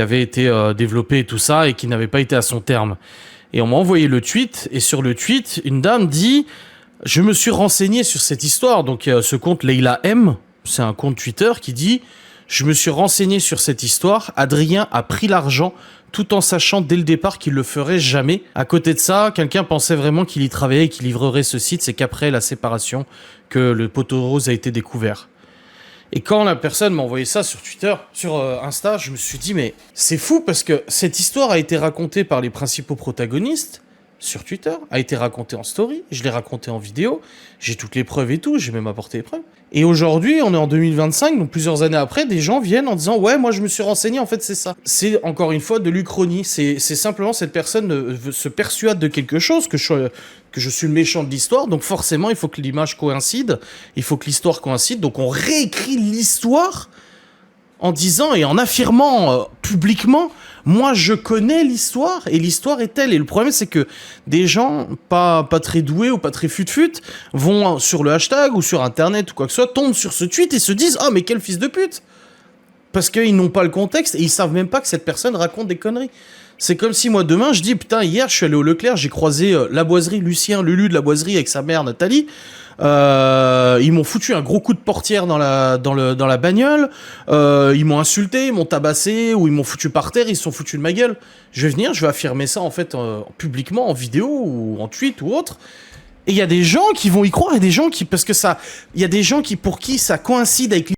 qui avait été développé et tout ça, et qui n'avait pas été à son terme. Et on m'a envoyé le tweet, et sur le tweet, une dame dit « Je me suis renseigné sur cette histoire ». Donc ce compte Leila M, c'est un compte Twitter qui dit « Je me suis renseigné sur cette histoire, Adrien a pris l'argent tout en sachant dès le départ qu'il le ferait jamais. À côté de ça, quelqu'un pensait vraiment qu'il y travaillait et qu'il livrerait ce site, c'est qu'après la séparation que le poteau rose a été découvert. » Et quand la personne m'a envoyé ça sur Twitter, sur Insta, je me suis dit, mais c'est fou parce que cette histoire a été racontée par les principaux protagonistes sur Twitter, a été racontée en story, je l'ai racontée en vidéo, j'ai toutes les preuves et tout, j'ai même apporté les preuves. Et aujourd'hui, on est en 2025, donc plusieurs années après, des gens viennent en disant « Ouais, moi je me suis renseigné, en fait c'est ça ». C'est encore une fois de l'Uchronie, c'est simplement cette personne se persuade de quelque chose, que je suis le méchant de l'histoire, donc forcément il faut que l'image coïncide, il faut que l'histoire coïncide, donc on réécrit l'histoire en disant et en affirmant publiquement « Moi, je connais l'histoire, et l'histoire est telle. » Et le problème, c'est que des gens pas très doués ou pas très fut-fut vont sur le hashtag ou sur Internet ou quoi que ce soit, tombent sur ce tweet et se disent « Ah, mais quel fils de pute !» Parce qu'ils n'ont pas le contexte et ils savent même pas que cette personne raconte des conneries. C'est comme si moi, demain, je dis « Putain, hier, je suis allé au Leclerc, j'ai croisé la boiserie, Lucien, Lulu de la boiserie avec sa mère, Nathalie. Ils m'ont foutu un gros coup de portière dans la bagnole, ils m'ont insulté, ils m'ont tabassé, ou ils m'ont foutu par terre, ils se sont foutus de ma gueule. » Je vais venir, je vais affirmer ça en fait publiquement, en vidéo, ou en tweet, ou autre. Et il y a des gens qui vont y croire, et des gens qui... Parce que ça... Il y a des gens pour qui ça coïncide avec